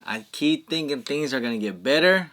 I keep thinking things are gonna get better,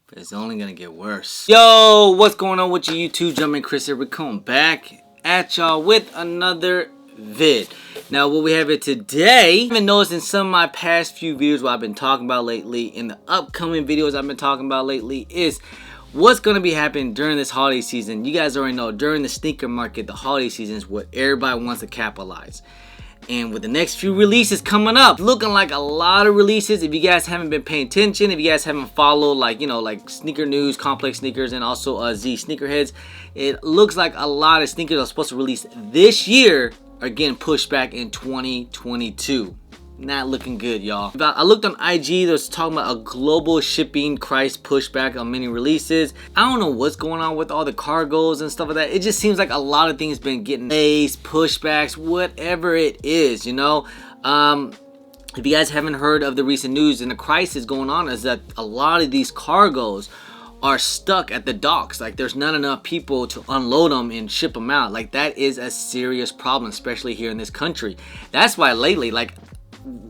but it's only gonna get worse. Yo, what's going on with you YouTube? Jumpman Chris here. We're coming back at y'all with another vid. Now what we have here today, I've been noticing in some of my past few videos what I've been talking about lately, in the upcoming videos I've been talking about lately, is what's going to be happening during this holiday season. You guys already know, during the sneaker market, the holiday season is what everybody wants to capitalize. And with the next few releases coming up, looking like a lot of releases. If you guys haven't been paying attention, if you guys haven't followed, like Sneaker News, Complex Sneakers, and also Z Sneakerheads, it looks like a lot of sneakers are supposed to release this year are getting pushed back in 2022. Not looking good, y'all. I looked on IG, they was talking about a global shipping price pushback on many releases. I don't know what's going on with all the cargos and stuff like that. It just seems like a lot of things been getting delays, pushbacks, whatever it is, you know. If you guys haven't heard of the recent news and the crisis going on, is that a lot of these cargos are stuck at the docks. Like, there's not enough people to unload them and ship them out. Like, that is a serious problem, especially here in this country. That's why lately, like,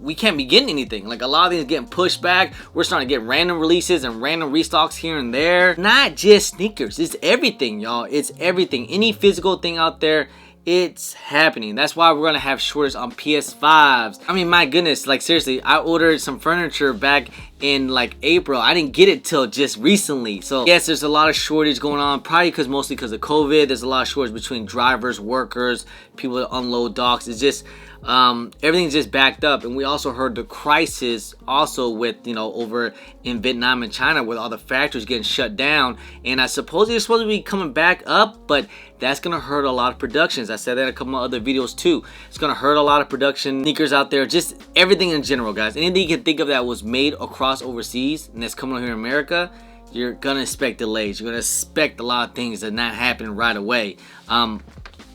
we can't be getting anything. Like, a lot of things getting pushed back. We're starting to get random releases and random restocks here and there. Not just sneakers, it's everything, y'all. It's everything. Any physical thing out there, it's happening. That's why we're gonna have shortage on PS5s. I mean, my goodness, like, seriously, I ordered some furniture back in like April. I didn't get it till just recently. So yes, there's a lot of shortage going on, probably mostly because of COVID. There's a lot of shortage between drivers, workers, people that unload docks. It's just everything's just backed up. And we also heard the crisis also with, you know, over in Vietnam and China with all the factories getting shut down. And I suppose they're supposed to be coming back up, but that's gonna hurt a lot of productions. I said that in a couple of other videos too. It's gonna hurt a lot of production, sneakers out there, just everything in general, guys. Anything you can think of that was made across overseas and that's coming over here in America, you're gonna expect delays. You're gonna expect a lot of things that not happen right away.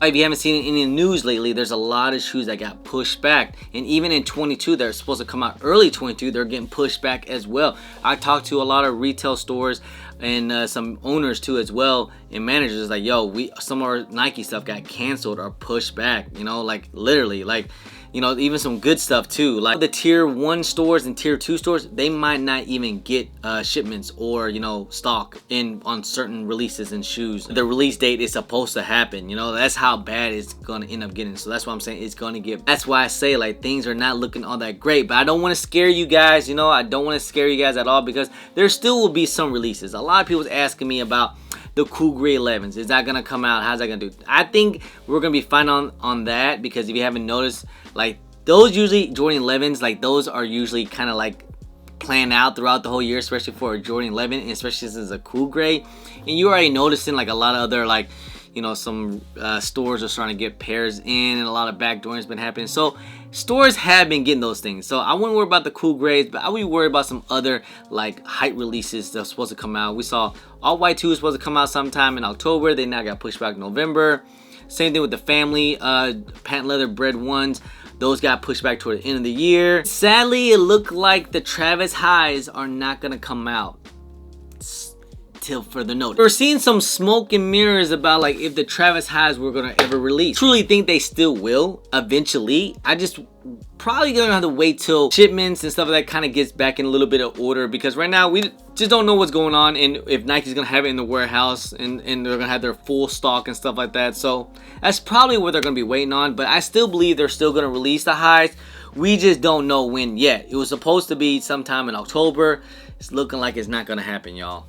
If you haven't seen any news lately, there's a lot of shoes that got pushed back, and even in 22 they're supposed to come out early 22, they're getting pushed back as well. I talked to a lot of retail stores and some owners too as well, and managers like, yo, some of our Nike stuff got canceled or pushed back, you know, like literally, like, you know, even some good stuff too. Like the tier 1 stores and tier 2 stores, they might not even get shipments or, you know, stock in on certain releases and shoes. The release date is supposed to happen, you know. That's how bad it's gonna end up getting. So that's why I'm saying it's gonna get, that's why I say, like, things are not looking all that great. But I don't want to scare you guys, you know. I don't want to scare you guys at all, because there still will be some releases. A lot of people's asking me about the Cool Grey 11s. Is that gonna come out? How's that gonna do? I think we're gonna be fine on that, because if you haven't noticed, like, those usually Jordan 11s, like, those are usually kind of like planned out throughout the whole year, especially for a Jordan 11, and especially since it's a Cool Grey. And you're already noticing, like, a lot of other, like, you know, some stores are starting to get pairs in, and a lot of backdooring has been happening. So stores have been getting those things. So I wouldn't worry about the Cool Greys, but I would worry about some other, like, hype releases that are supposed to come out. We saw All White 2 was supposed to come out sometime in October. They now got pushed back to November. Same thing with the family patent leather bred ones. Those got pushed back toward the end of the year. Sadly, it looked like the Travis highs are not gonna come out till further notice. We're seeing some smoke and mirrors about, like, if the Travis highs were gonna ever release. Truly think they still will eventually. I just probably gonna have to wait till shipments and stuff like that kind of gets back in a little bit of order, because right now we just don't know what's going on, and if Nike's gonna have it in the warehouse and they're gonna have their full stock and stuff like that. So that's probably what they're gonna be waiting on. But I still believe they're still gonna release the highs. We just don't know when yet. It was supposed to be sometime in October. It's looking like it's not gonna happen, y'all.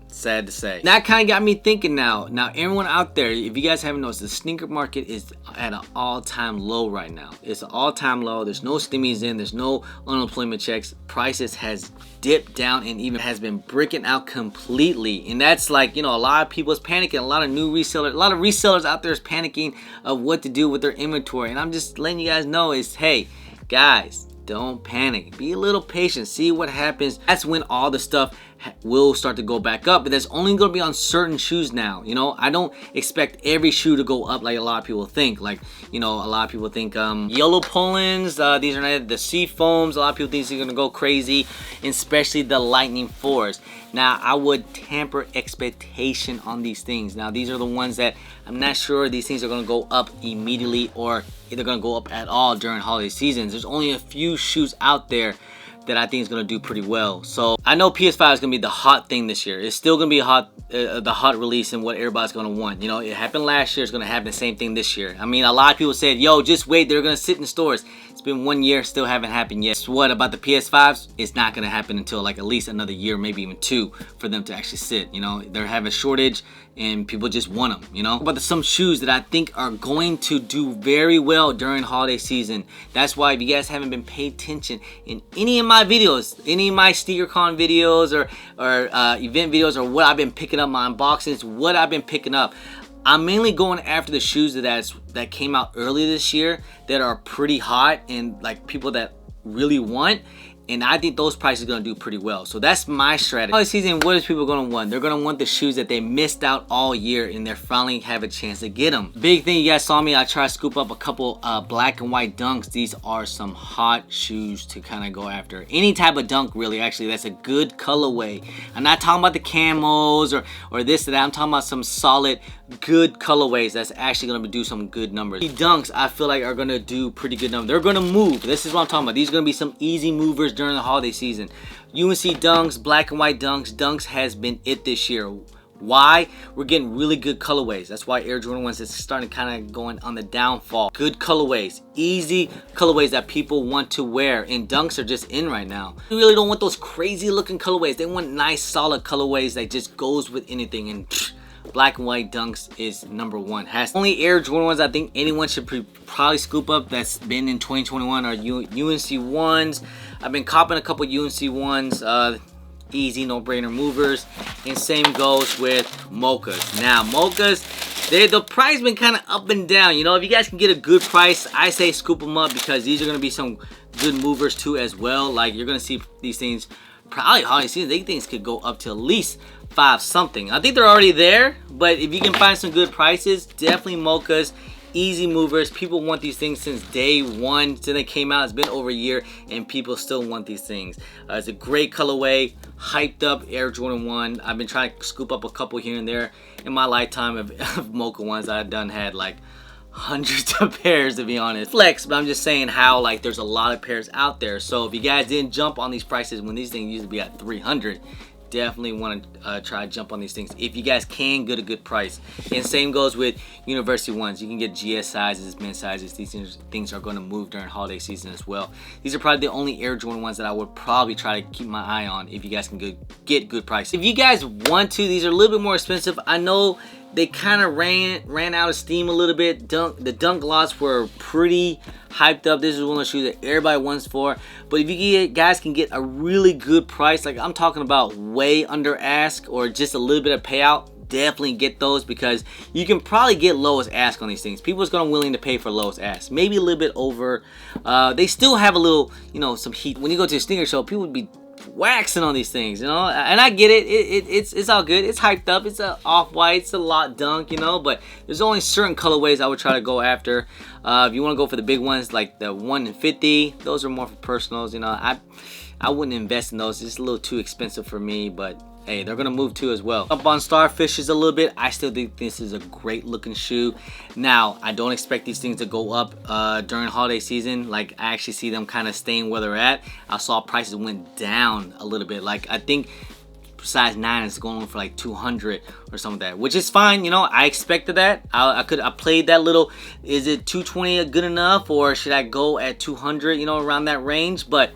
Sad to say. That kind of got me thinking now. Now, everyone out there, if you guys haven't noticed, the sneaker market is at an all-time low right now. It's an all-time low. There's no stimmies in. There's no unemployment checks. Prices has dipped down and even has been breaking out completely. And that's, like, you know, a lot of people is panicking. A lot of new resellers, a lot of resellers out there is panicking of what to do with their inventory. And I'm just letting you guys know is, hey, guys, don't panic. Be a little patient. See what happens. That's when all the stuff will start to go back up, but that's only going to be on certain shoes now. You know, I don't expect every shoe to go up like a lot of people think. Like, you know, a lot of people think yellow Polands, these are not the sea foams. A lot of people think they're going to go crazy, especially the Lightning 4s. Now, I would temper expectation on these things. Now, these are the ones that I'm not sure these things are going to go up immediately or if they're going to go up at all during holiday seasons. There's only a few shoes out there that I think is going to do pretty well. So I know PS5 is going to be the hot thing this year. It's still going to be the hot release and what everybody's going to want. You know, it happened last year. It's going to happen the same thing this year. I mean, a lot of people said, yo, just wait. They're going to sit in stores. It's been 1 year, still haven't happened yet. So what about the PS5s? It's not going to happen until like at least another year, maybe even 2 for them to actually sit. You know, they're having a shortage and people just want them, you know. But some shoes that I think are going to do very well during holiday season. That's why if you guys haven't been paying attention in any of my videos, any of my SneakerCon videos or event videos, or what I've been picking up, my unboxings, what I've been picking up, I'm mainly going after the shoes that came out earlier this year that are pretty hot and like people that really want. And I think those prices are going to do pretty well. So that's my strategy. Holiday season, what is people going to want? They're going to want the shoes that they missed out all year and they finally have a chance to get them. Big thing, you guys saw me, I tried to scoop up a couple black and white dunks. These are some hot shoes to kind of go after. Any type of dunk, really, actually, that's a good colorway. I'm not talking about the camos or this or that. I'm talking about some solid, good colorways that's actually going to do some good numbers. The dunks, I feel like, are going to do pretty good numbers. They're going to move. This is what I'm talking about. These are going to be some easy movers during the holiday season. UNC dunks, black and white dunks. Dunks has been it this year. Why? We're getting really good colorways. That's why Air Jordan 1s is starting to kind of going on the downfall. Good colorways, easy colorways that people want to wear, and dunks are just in right now. You really don't want those crazy looking colorways. They want nice solid colorways that just goes with anything, and black and white dunks is number one. Only Air Jordan 1s I think anyone should probably scoop up that's been in 2021 are UNC 1s. I've been copping a couple UNC 1s. Easy, no-brainer movers. And same goes with mochas. Now, mochas, the price been kind of up and down. You know, if you guys can get a good price, I say scoop them up because these are going to be some good movers too as well. Like, you're going to see these things probably holiday season. These things could go up to at least 5 something. I think they're already there, but if you can find some good prices, definitely mochas. Easy movers. People want these things since day one, since they came out. It's been over a year and people still want these things. It's a great colorway, hyped up Air Jordan 1. I've been trying to scoop up a couple here and there in my lifetime of mocha ones. I've done had like hundreds of pairs, to be honest. Flex, but I'm just saying how like there's a lot of pairs out there. So if you guys didn't jump on these prices when these things used to be at 300, definitely want to try to jump on these things if you guys can get a good price. And same goes with University 1s. You can get GS sizes, men's sizes. These things are going to move during holiday season as well. These are probably the only Air Jordan 1s that I would probably try to keep my eye on if you guys can get good prices. If you guys want to, these are a little bit more expensive. I know they kind of ran out of steam a little bit. The dunk lots were pretty hyped up. This is one of the shoes that everybody wants for. But if you guys can get a really good price, like I'm talking about way under ask or just a little bit of payout, definitely get those because you can probably get lowest ask on these things. People are going to be willing to pay for lowest ask, maybe a little bit over. They still have a little, you know, some heat. When you go to a sneaker show, people would be waxing on these things, you know, and I get it. It's all good. It's hyped up. It's a off-white. It's a lot dunk, you know, but there's only certain colorways I would try to go after. If you want to go for the big ones like the 150, those are more for personals, you know. I wouldn't invest in those. It's a little too expensive for me, but hey, they're gonna move too as well. Up on Starfishes a little bit. I still think this is a great looking shoe. Now, I don't expect these things to go up during holiday season. Like, I actually see them kind of staying where they're at. I saw prices went down a little bit. Like, I think size 9 is going for like 200 or something like that, which is fine. You know, I expected that. I played that little, is it 220 good enough or should I go at 200, you know, around that range? But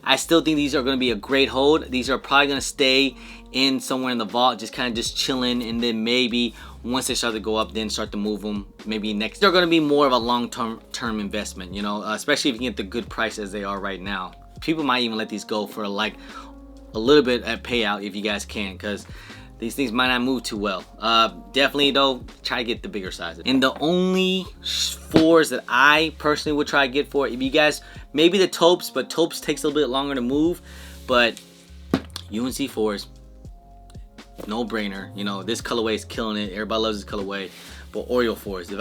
I still think these are going to be a great hold. These are probably going to stay in somewhere in the vault, just kind of just chilling, and then maybe once they start to go up, then start to move them maybe next. They're going to be more of a long-term investment, you know, especially if you get the good price as they are right now. People might even let these go for like a little bit at payout if you guys can, because these things might not move too well. Definitely though, try to get the bigger sizes. And the only 4s that I personally would try to get for, if you guys, maybe the taupes, but taupes takes a little bit longer to move, but UNC 4s, no brainer. You know, this colorway is killing it. Everybody loves this colorway. But Oreo 4s,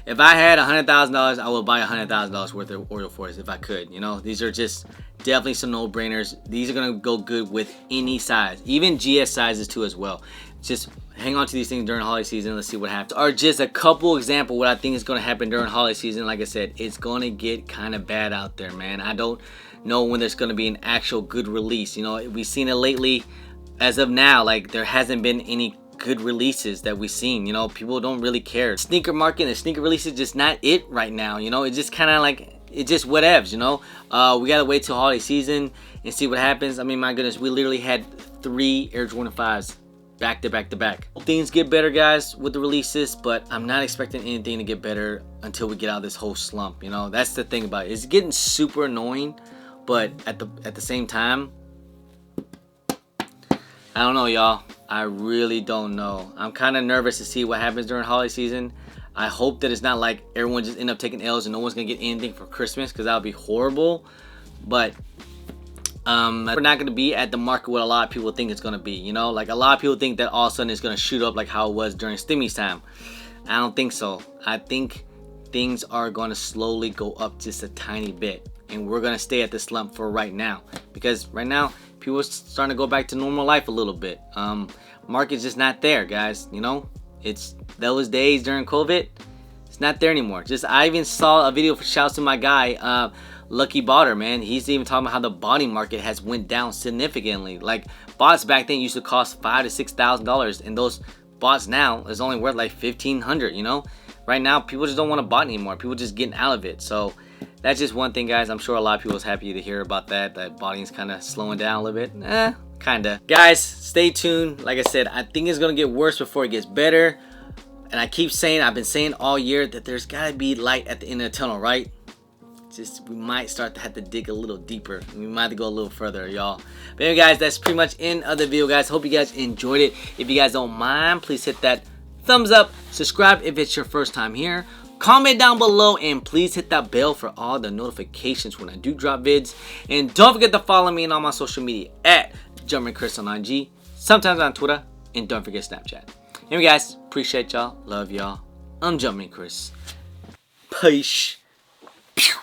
if I had $100,000, I would buy $100,000 worth of Oreo 4s if I could. You know, these are just definitely some no-brainers. These are gonna go good with any size, even GS sizes too as well. Just hang on to these things during holiday season. Let's see what happens. Are just a couple examples what I think is gonna happen during holiday season. Like I said, it's gonna get kind of bad out there, man. I don't know when there's going to be an actual good release. You know, we've seen it lately. As of now, like, there hasn't been any good releases that we've seen. You know, people don't really care. Sneaker market and sneaker release is just not it right now. You know, it's just kind of like, it just whatevs, you know. We gotta wait till holiday season and see what happens. I mean, my goodness, we literally had 3 Air Jordan 5s back to back to back. Things get better, guys, with the releases, but I'm not expecting anything to get better until we get out of this whole slump. You know, that's the thing about it. It's getting super annoying, but at the same time, I don't know, y'all. I really don't know. I'm kind of nervous to see what happens during holiday season. I hope that it's not like everyone just end up taking L's and no one's gonna get anything for Christmas, because that would be horrible. But we're not gonna be at the market what a lot of people think it's gonna be. You know, like, a lot of people think that all of a sudden it's gonna shoot up like how it was during Stimmy's time. I don't think so. I think things are gonna slowly go up just a tiny bit, and we're gonna stay at the slump for right now, because right now people are starting to go back to normal life a little bit. Market's just not there, guys. You know, it's those days during COVID, it's not there anymore. Just, I even saw a video for, shouts to my guy, Lucky Botter, man. He's even talking about how the botting market has went down significantly. Like, bots back then used to cost $5,000 to $6,000, and those bots now is only worth like $1,500. You know, right now people just don't want to bot anymore. People just getting out of it. So that's just one thing, guys. I'm sure a lot of people is happy to hear about that. That botting's kind of slowing down a little bit. Kinda. Guys, stay tuned. Like I said, I think it's gonna get worse before it gets better. And I keep saying, I've been saying all year that there's gotta be light at the end of the tunnel, right? Just, we might start to have to dig a little deeper. We might have to go a little further, y'all. But anyway, guys, that's pretty much end of the video, guys. Hope you guys enjoyed it. If you guys don't mind, please hit that thumbs up. Subscribe if it's your first time here. Comment down below, and please hit that bell for all the notifications when I do drop vids. And don't forget to follow me on all my social media at Jumpman Chris on IG, sometimes on Twitter, and don't forget Snapchat. Anyway, guys, appreciate y'all. Love y'all. I'm Jumpman Chris. Peace. Pew.